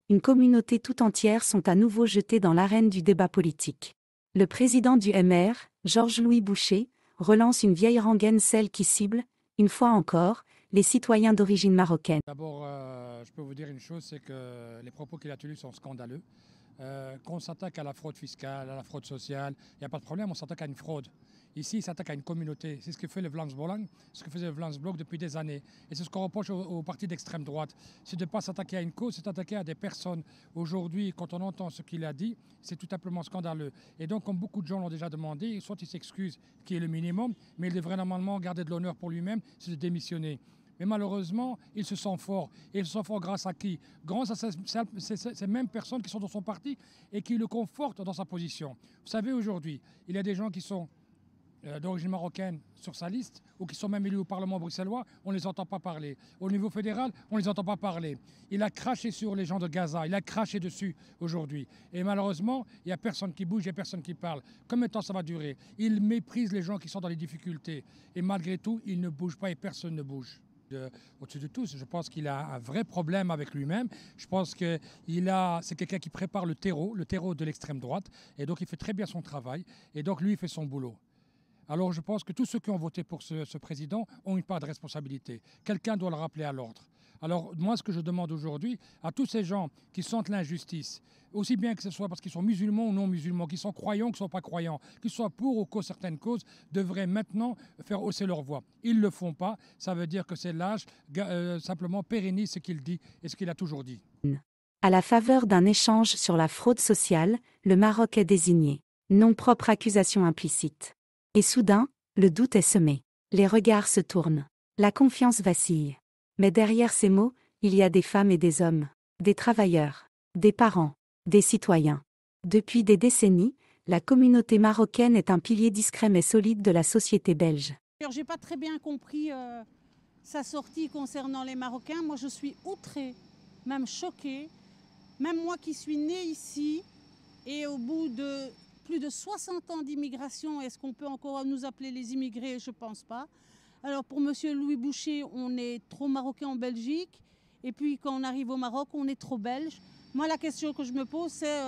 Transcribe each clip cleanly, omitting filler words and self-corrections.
une communauté tout entière sont à nouveau jetées dans l'arène du débat politique. Le président du MR, Georges-Louis Boucher, relance une vieille rengaine, celle qui cible, une fois encore, les citoyens d'origine marocaine. D'abord, je peux vous dire une chose, c'est que les propos qu'il a tenus sont scandaleux. Qu'on s'attaque à la fraude fiscale, à la fraude sociale, il n'y a pas de problème, on s'attaque à une fraude. Ici, il s'attaque à une communauté. C'est ce que fait le Vlaams Belang, ce que faisait le Vlaams Blok depuis des années. Et c'est ce qu'on reproche aux partis d'extrême droite. C'est de ne pas s'attaquer à une cause, c'est s'attaquer à des personnes. Aujourd'hui, quand on entend ce qu'il a dit, c'est tout simplement scandaleux. Et donc, comme beaucoup de gens l'ont déjà demandé, soit il s'excuse, qui est le minimum, mais il devrait normalement garder de l'honneur pour lui-même, c'est de démissionner. Mais malheureusement, il se sent fort. Et il se sent fort grâce à qui? Grâce à ces mêmes personnes qui sont dans son parti et qui le confortent dans sa position. Vous savez, aujourd'hui, il y a des gens qui sont d'origine marocaine sur sa liste ou qui sont même élus au Parlement bruxellois, on ne les entend pas parler. Au niveau fédéral, on ne les entend pas parler. Il a craché sur les gens de Gaza, il a craché dessus aujourd'hui. Et malheureusement, il n'y a personne qui bouge, il n'y a personne qui parle. Combien de temps ça va durer? Il méprise les gens qui sont dans les difficultés. Et malgré tout, il ne bouge pas et personne ne bouge. Au-dessus de tout, je pense qu'il a un vrai problème avec lui-même. Je pense que c'est quelqu'un qui prépare le terreau de l'extrême droite. Et donc, il fait très bien son travail. Et donc, lui, il fait son boulot. Alors, je pense que tous ceux qui ont voté pour ce président ont une part de responsabilité. Quelqu'un doit le rappeler à l'ordre. Alors, moi, ce que je demande aujourd'hui à tous ces gens qui sentent l'injustice, aussi bien que ce soit parce qu'ils sont musulmans ou non musulmans, qu'ils sont croyants ou qu'ils ne sont pas croyants, qu'ils soient pour ou contre certaines causes, devraient maintenant faire hausser leur voix. Ils ne le font pas. Ça veut dire que c'est l'âge simplement pérennise ce qu'il dit et ce qu'il a toujours dit. À la faveur d'un échange sur la fraude sociale, le Maroc est désigné. Non propre accusation implicite. Et soudain, le doute est semé. Les regards se tournent. La confiance vacille. Mais derrière ces mots, il y a des femmes et des hommes, des travailleurs, des parents, des citoyens. Depuis des décennies, la communauté marocaine est un pilier discret mais solide de la société belge. Alors, j'ai pas très bien compris sa sortie concernant les Marocains. Moi, je suis outrée, même choquée. Même moi qui suis née ici, et au bout de plus de 60 ans d'immigration, est-ce qu'on peut encore nous appeler les immigrés? Je ne pense pas. Alors pour M. Louis Boucher, on est trop marocain en Belgique. Et puis quand on arrive au Maroc, on est trop belge. Moi, la question que je me pose, c'est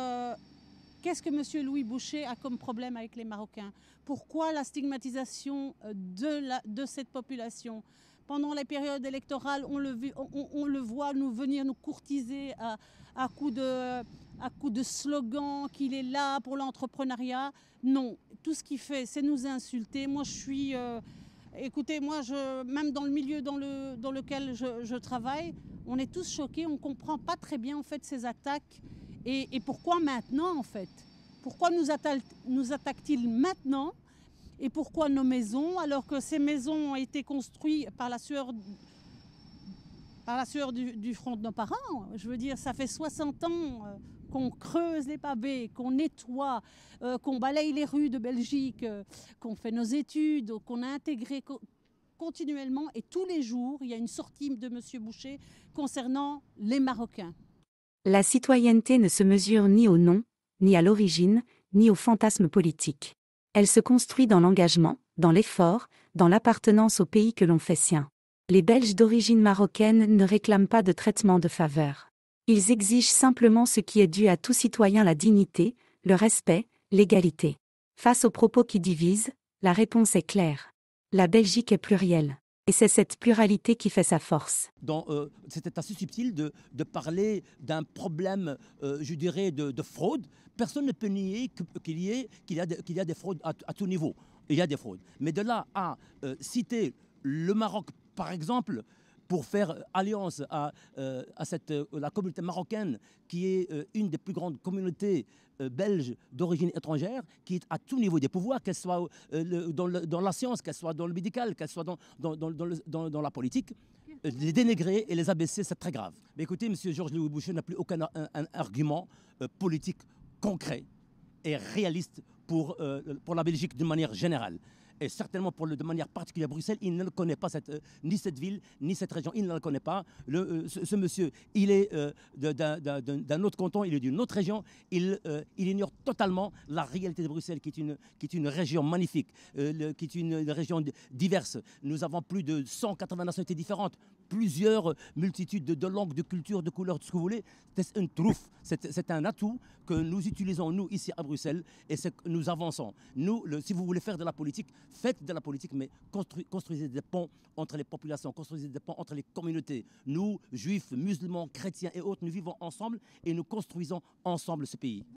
qu'est-ce que M. Louis Boucher a comme problème avec les Marocains? Pourquoi la stigmatisation de cette population? Pendant les périodes électorales, on le voit venir nous courtiser à coups de slogans, qu'il est là pour l'entrepreneuriat. Non, tout ce qu'il fait, c'est nous insulter. Moi, je suis... écoutez, même dans le milieu dans lequel je travaille, on est tous choqués, on ne comprend pas très bien en fait ces attaques. Et pourquoi maintenant en fait? Pourquoi nous attaquent-ils maintenant? Et pourquoi nos maisons, alors que ces maisons ont été construites par la sueur du front de nos parents? Je veux dire, ça fait 60 ans qu'on creuse les pavés, qu'on nettoie, qu'on balaye les rues de Belgique, qu'on fait nos études, qu'on a intégré continuellement. Et tous les jours, il y a une sortie de M. Boucher concernant les Marocains. La citoyenneté ne se mesure ni au nom, ni à l'origine, ni au fantasme politique. Elle se construit dans l'engagement, dans l'effort, dans l'appartenance au pays que l'on fait sien. Les Belges d'origine marocaine ne réclament pas de traitement de faveur. Ils exigent simplement ce qui est dû à tout citoyen: la dignité, le respect, l'égalité. Face aux propos qui divisent, la réponse est claire. La Belgique est plurielle. Et c'est cette pluralité qui fait sa force. C'était assez subtil de parler d'un problème, je dirais, de fraude. Personne ne peut nier qu'il y a des fraudes à tout niveau. Il y a des fraudes. Mais de là à citer le Maroc, par exemple, pour faire alliance à la communauté marocaine, qui est une des plus grandes communautés belges d'origine étrangère, qui est à tout niveau des pouvoirs, qu'elle soit dans la science, qu'elle soit dans le médical, qu'elle soit dans la politique. Les dénigrer et les abaisser, c'est très grave. Mais écoutez, M. Georges-Louis Boucher n'a plus aucun un argument politique concret et réaliste pour la Belgique d'une manière générale. Et certainement de manière particulière Bruxelles, il ne connaît pas ni cette ville, ni cette région, il ne la connaît pas. Ce monsieur, il est d'un autre canton, il est d'une autre région, il ignore totalement la réalité de Bruxelles, qui est une région magnifique, qui est une région diverse. Nous avons plus de 180 nationalités différentes. plusieurs multitudes de langues, de cultures, de couleurs, de ce que vous voulez. C'est une truffe, c'est un atout que nous utilisons, nous, ici à Bruxelles, et nous avançons. Nous, si vous voulez faire de la politique, faites de la politique, mais construisez des ponts entre les populations, construisez des ponts entre les communautés. Nous, juifs, musulmans, chrétiens et autres, nous vivons ensemble et nous construisons ensemble ce pays.